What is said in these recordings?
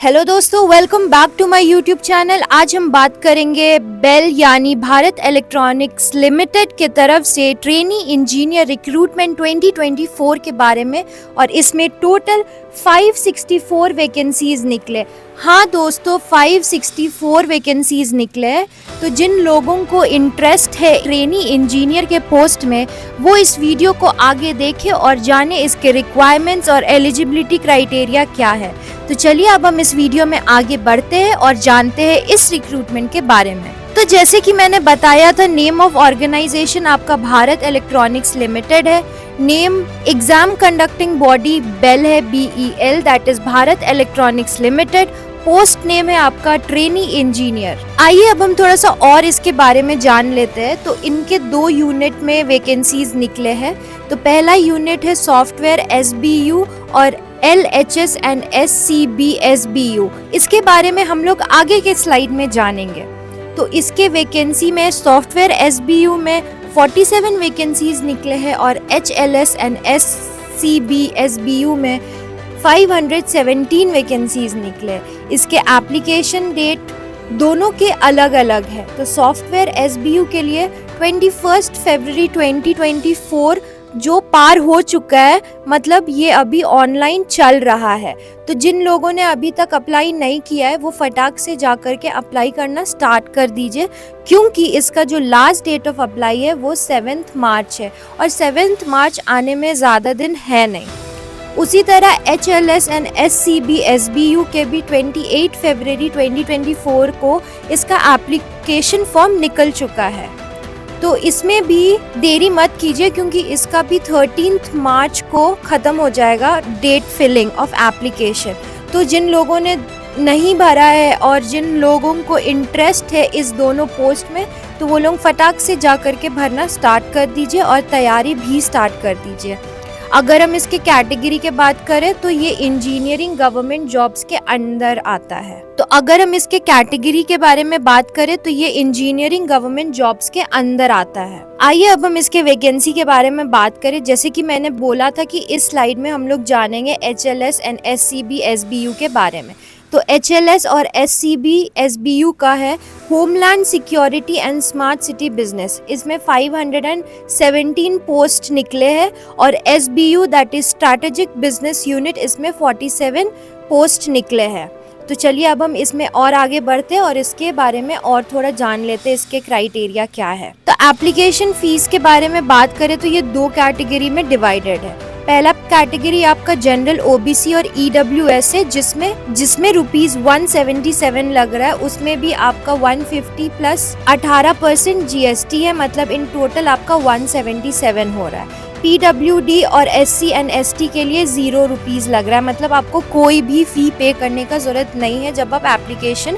Hello दोस्तों, welcome back to my YouTube channel. आज हम बात करेंगे बेल यानी भारत इलेक्ट्रॉनिक्स लिमिटेड के तरफ से ट्रेनी इंजीनियर रिक्रूटमेंट 2024 के बारे में। और इसमें टोटल 564 वैकेंसीज निकले। हाँ दोस्तों, 564 वैकेंसीज निकले। तो जिन लोगों को इंटरेस्ट है ट्रेनी इंजीनियर के पोस्ट में, वो इस वीडियो को आगे देखें और जाने इसके रिक्वायरमेंट्स और एलिजिबिलिटी क्राइटेरिया क्या है। तो चलिए अब हम इस वीडियो में आगे बढ़ते हैं और जानते हैं इस रिक्रूटमेंट के बारे में। तो जैसे कि मैंने बताया था, नेम ऑफ ऑर्गेनाइजेशन आपका भारत इलेक्ट्रॉनिक्स लिमिटेड है। Name exam conducting body BEL है, BEL, that is Bharat electronics limited. Post name है आपका ट्रेनी इंजीनियर। आइए अब हम थोड़ा सा और इसके बारे में जान लेते हैं। तो इनके 2 यूनिट में वैकेंसीज निकले हैं। तो पहला यूनिट है सॉफ्टवेयर SBU और LHS एंड SCB SBU। इसके बारे में हम लोग आगे के स्लाइड में जानेंगे। तो इसके वैकेंसी में सॉफ्टवेयर SBU में 47 वैकेंसीज निकले हैं और HLS एंड SCB SBU में 517 वैकेंसीज निकले। इसके एप्लीकेशन डेट दोनों के अलग अलग है। तो सॉफ्टवेयर SBU के लिए 21 फरवरी 2024 जो पार हो चुका है, मतलब ये अभी ऑनलाइन चल रहा है। तो जिन लोगों ने अभी तक अप्लाई नहीं किया है, वो फटाक से जाकर के अप्लाई करना स्टार्ट कर दीजिए, क्योंकि इसका जो लास्ट डेट ऑफ अप्लाई है वो 7 मार्च है और 7 मार्च आने में ज़्यादा दिन है नहीं। उसी तरह HLS एंड SCB SBU के भी 28 फरवरी 2024 को इसका एप्लीकेशन फॉर्म निकल चुका है। तो इसमें भी देरी मत कीजिए, क्योंकि इसका भी 13 मार्च को ख़त्म हो जाएगा डेट फिलिंग ऑफ एप्लीकेशन। तो जिन लोगों ने नहीं भरा है और जिन लोगों को इंटरेस्ट है इस दोनों पोस्ट में, तो वो लोग फटाक से जा कर के भरना स्टार्ट कर दीजिए और तैयारी भी स्टार्ट कर दीजिए। अगर हम इसके कैटेगरी के बात करें तो ये इंजीनियरिंग गवर्नमेंट जॉब्स के अंदर आता है। तो अगर हम इसके कैटेगरी के बारे में बात करें तो ये इंजीनियरिंग गवर्नमेंट जॉब्स के अंदर आता है। आइए अब हम इसके वैकेंसी के बारे में बात करें। जैसे कि मैंने बोला था कि इस स्लाइड में हम लोग जानेंगे HLS एंड SCB SBU के बारे में। तो HLS और SCB SBU का है homeland security and smart city business. इसमें 517 पोस्ट निकले हैं और SBU that is strategic business unit, इसमें 47 पोस्ट निकले हैं। तो चलिए अब हम इसमें और आगे बढ़ते हैं और इसके बारे में और थोड़ा जान लेते हैं इसके क्राइटेरिया क्या है। तो एप्लीकेशन फीस के बारे में बात करें तो ये 2 कैटेगरी में डिवाइडेड है। पहला कैटेगरी आपका जनरल OBC और EWS है, जिसमें ₹177 लग रहा है। उसमें भी आपका 150 प्लस 18% GST है, मतलब इन टोटल आपका 177 हो रहा है। PWD और SC एंड ST के लिए ₹0 लग रहा है, मतलब आपको कोई भी फी पे करने का जरूरत नहीं है जब आप एप्लीकेशन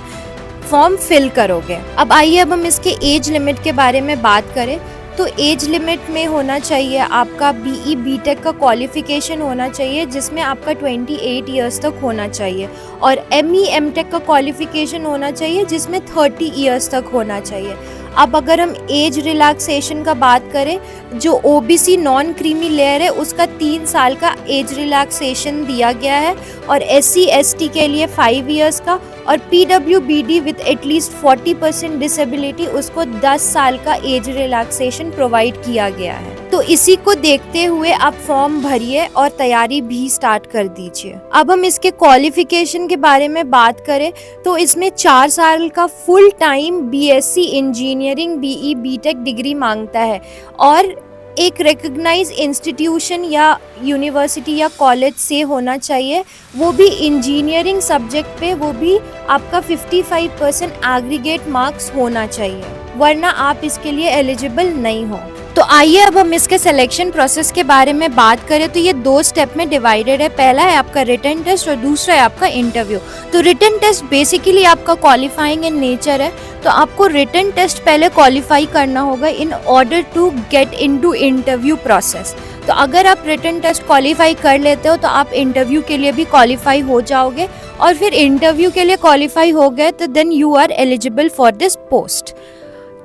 फॉर्म फिल करोगे। अब आइए अब हम इसके एज लिमिट के बारे में बात करें। तो एज लिमिट में होना चाहिए आपका BE BTech का क्वालिफिकेशन होना चाहिए, जिसमें आपका 28 इयर्स तक होना चाहिए, और ME MTech का क्वालिफिकेशन होना चाहिए जिसमें 30 इयर्स तक होना चाहिए। अब अगर हम एज रिलैक्सेशन का बात करें, जो OBC नॉन क्रीमी लेयर है उसका 3 साल का एज रिलैक्सेशन दिया गया है, और SC ST के लिए 5 इयर्स का, और PWBD विद एटलीस्ट 40% डिसेबिलिटी उसको 10 साल का एज रिलैक्सेशन प्रोवाइड किया गया है। तो इसी को देखते हुए आप फॉर्म भरिए और तैयारी भी स्टार्ट कर दीजिए। अब हम इसके क्वालिफिकेशन के बारे में बात करें तो इसमें 4 साल का full time BSc engineering BE BTech degree मांगता है, और एक रिकग्नाइज इंस्टीट्यूशन या यूनिवर्सिटी या कॉलेज से होना चाहिए, वो भी इंजीनियरिंग सब्जेक्ट पे, वो भी आपका 55% एग्रीगेट मार्क्स होना चाहिए, वरना आप इसके लिए एलिजिबल नहीं हो। तो आइए अब हम इसके सिलेक्शन प्रोसेस के बारे में बात करें। तो ये 2 स्टेप में डिवाइडेड है। पहला है आपका रिटन टेस्ट और दूसरा है आपका इंटरव्यू। तो रिटन टेस्ट बेसिकली आपका क्वालिफाइंग इन नेचर है, तो आपको रिटन टेस्ट पहले क्वालिफाई करना होगा in order to get into interview process. तो अगर आप रिटन टेस्ट क्वालिफाई कर लेते हो तो आप इंटरव्यू के लिए भी क्वालिफाई हो जाओगे, और फिर इंटरव्यू के लिए क्वालिफाई हो गए तो then you are eligible for this post.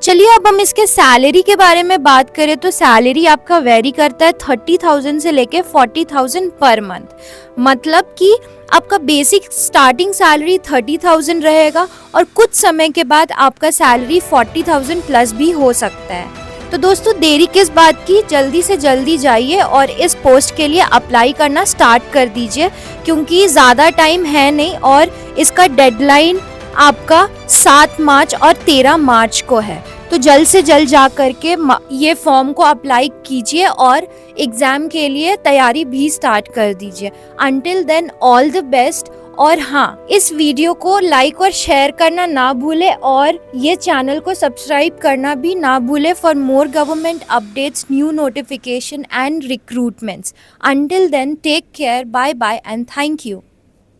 चलिए अब हम इसके सैलरी के बारे में बात करें तो सैलरी आपका वेरी करता है 30,000 से लेके 40,000 पर मंथ। मतलब कि आपका बेसिक स्टार्टिंग सैलरी 30,000 रहेगा और कुछ समय के बाद आपका सैलरी 40,000 प्लस भी हो सकता है। तो दोस्तों देरी किस बात की, जल्दी से जल्दी जाइए और इस पोस्ट के लिए अप्लाई करना स्टार्ट कर दीजिए, क्योंकि ज़्यादा टाइम है नहीं और इसका डेडलाइन आपका 7 मार्च और 13 मार्च को है। तो जल्द से जल्द जा करके ये फॉर्म को अप्लाई कीजिए और एग्ज़ाम के लिए तैयारी भी स्टार्ट कर दीजिए। Until then all the best. और हाँ, इस वीडियो को लाइक और शेयर करना ना भूले और ये चैनल को सब्सक्राइब करना भी ना भूले for more government updates, new notification and recruitments. Until then take care, bye bye and thank you.